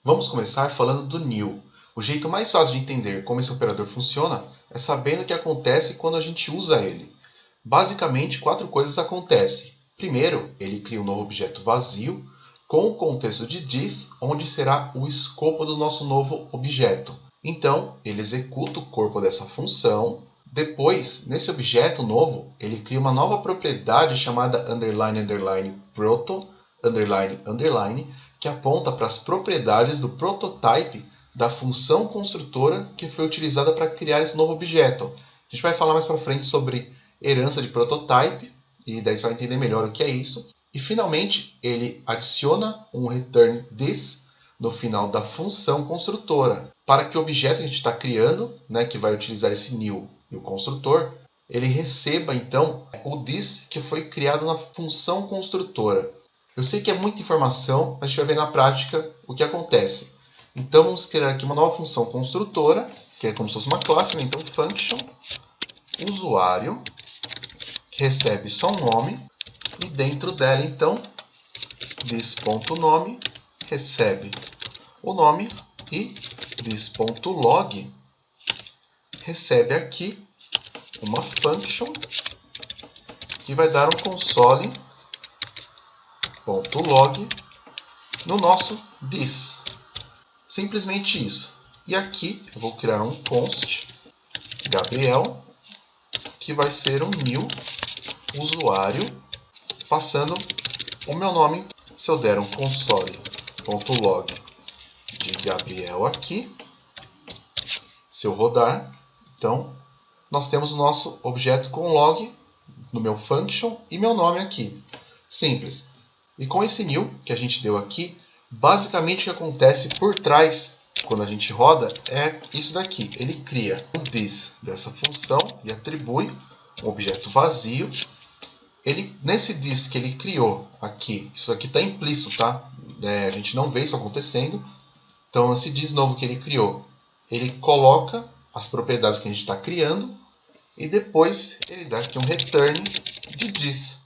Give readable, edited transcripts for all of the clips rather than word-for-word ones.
Vamos começar falando do new. O jeito mais fácil de entender como esse operador funciona é sabendo o que acontece quando a gente usa ele. Basicamente, 4 coisas acontecem. Primeiro, ele cria um novo objeto vazio com o contexto de this, onde será o escopo do nosso novo objeto. Então, ele executa o corpo dessa função. Depois, nesse objeto novo, ele cria uma nova propriedade chamada underline underline proto underline underline, que aponta para as propriedades do prototype da função construtora que foi utilizada para criar esse novo objeto. A gente vai falar mais para frente sobre herança de prototype, e daí você vai entender melhor o que é isso. E finalmente, ele adiciona um return this no final da função construtora, para que o objeto que a gente está criando, que vai utilizar esse new e o construtor, ele receba então o this que foi criado na função construtora. Eu sei que é muita informação, mas a gente vai ver na prática o que acontece. Então vamos criar aqui uma nova função construtora, que é como se fosse uma classe, então function usuário, que recebe só um nome, e dentro dela então this.nome recebe o nome e this.log recebe aqui uma function que vai dar um console.log no nosso this. Simplesmente isso. E aqui eu vou criar um const Gabriel, que vai ser um new usuário, passando o meu nome. Se eu der um console.log de Gabriel aqui, se eu rodar, então nós temos o nosso objeto com log no meu function e meu nome aqui. Simples. E com esse new que a gente deu aqui, basicamente o que acontece por trás quando a gente roda é isso daqui. Ele cria um this dessa função e atribui um objeto vazio. Nesse this que ele criou aqui, isso aqui está implícito, tá? A gente não vê isso acontecendo. Então, esse this novo que ele criou, ele coloca as propriedades que a gente está criando e depois ele dá aqui um return de this.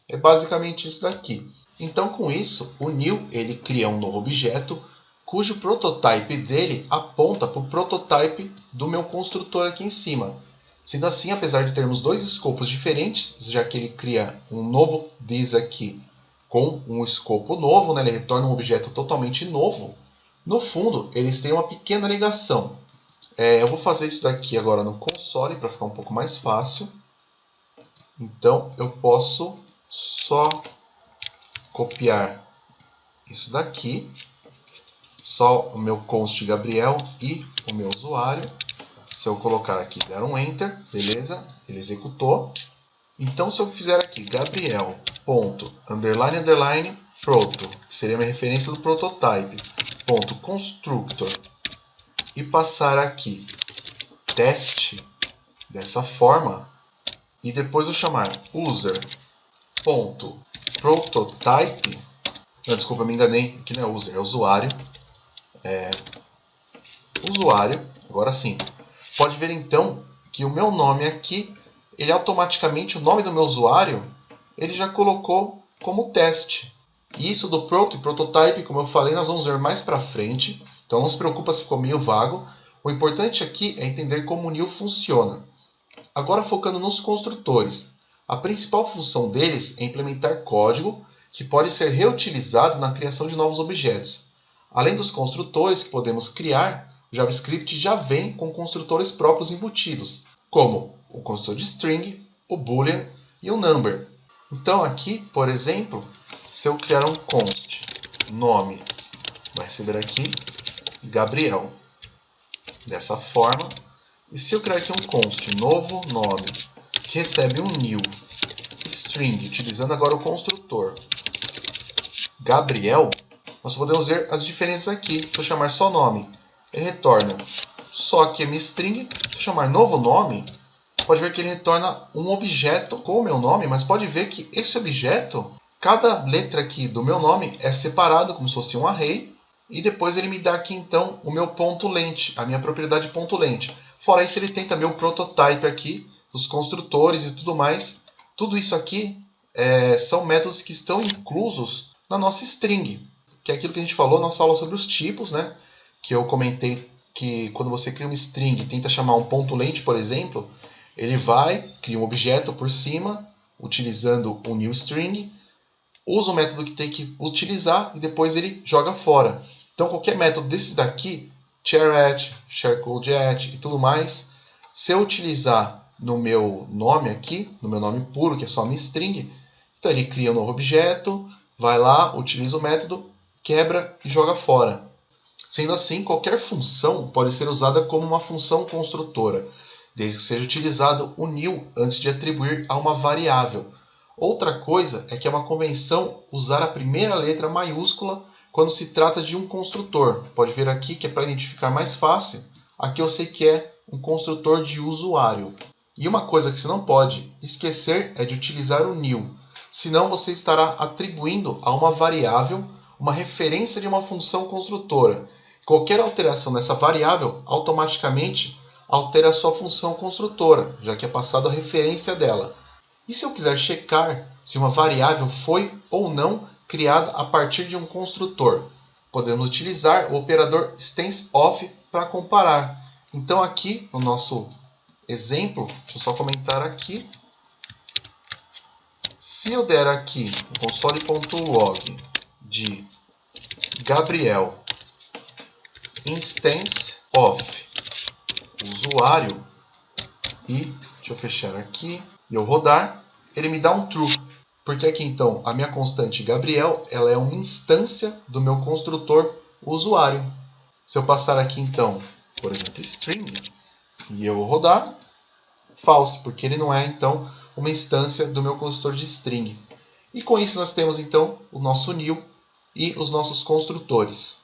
É basicamente isso daqui. Então, com isso, o new ele cria um novo objeto cujo prototype dele aponta para o prototype do meu construtor aqui em cima. Sendo assim, apesar de termos dois escopos diferentes, já que ele cria um novo this aqui com um escopo novo, ele retorna um objeto totalmente novo, no fundo eles têm uma pequena ligação. Eu vou fazer isso daqui agora no console para ficar um pouco mais fácil. Então eu posso só copiar isso daqui, só o meu const Gabriel e o meu usuário. Se eu colocar aqui, der um enter, beleza, ele executou. Então se eu fizer aqui Gabriel ponto underline underline proto, que seria uma referência do prototype, ponto constructor, e passar aqui teste dessa forma, e depois eu chamar user.prototype. Não, desculpa, me enganei, aqui não é user, é usuário. Usuário, agora sim. Pode ver então que o meu nome aqui, ele automaticamente, o nome do meu usuário, ele já colocou como teste. E isso do proto e prototype, como eu falei, nós vamos ver mais para frente. Então não se preocupa se ficou meio vago. O importante aqui é entender como o new funciona. Agora focando nos construtores. A principal função deles é implementar código que pode ser reutilizado na criação de novos objetos. Além dos construtores que podemos criar, o JavaScript já vem com construtores próprios embutidos, como o construtor de string, o boolean e o number. Então aqui, por exemplo, se eu criar um const nome, vai receber aqui Gabriel, dessa forma. E se eu criar aqui um const novo nome, que recebe um new string, utilizando agora o construtor Gabriel, nós podemos ver as diferenças aqui. Se eu chamar só nome, ele retorna só aqui a minha string. Se eu chamar novo nome, pode ver que ele retorna um objeto com o meu nome, mas pode ver que esse objeto, cada letra aqui do meu nome é separado como se fosse um array, e depois ele me dá aqui então o meu ponto lente, a minha propriedade ponto lente. Fora isso, ele tem também o prototype aqui, os construtores e tudo mais. Tudo isso aqui são métodos que estão inclusos na nossa string. que é aquilo que a gente falou na nossa aula sobre os tipos, né? Que eu comentei que quando você cria uma string e tenta chamar um ponto lente, por exemplo, ele cria um objeto por cima, utilizando o newString, usa o método que tem que utilizar e depois ele joga fora. Então qualquer método desses daqui, char@, shareCodeAt e tudo mais, se eu utilizar no meu nome aqui, no meu nome puro, que é só minha string, então ele cria um novo objeto, vai lá, utiliza o método, quebra e joga fora. Sendo assim, qualquer função pode ser usada como uma função construtora, desde que seja utilizado o new antes de atribuir a uma variável. Outra coisa é que é uma convenção usar a primeira letra maiúscula quando se trata de um construtor. Pode ver aqui que é para identificar mais fácil. Aqui eu sei que é um construtor de usuário. E uma coisa que você não pode esquecer é de utilizar o new, senão você estará atribuindo a uma variável uma referência de uma função construtora. Qualquer alteração nessa variável automaticamente altera a sua função construtora, já que é passada a referência dela. E se eu quiser checar se uma variável foi ou não criada a partir de um construtor? Podemos utilizar o operador standoff para comparar. Então aqui no nosso exemplo, deixa eu só comentar aqui. Se eu der aqui o console.log de Gabriel instance of usuário e deixa eu fechar aqui e eu rodar, ele me dá um true. Porque aqui então a minha constante Gabriel ela é uma instância do meu construtor usuário. Se eu passar aqui então, por exemplo, string e eu rodar, false, porque ele não é então uma instância do meu construtor de string. E com isso nós temos então o nosso new e os nossos construtores.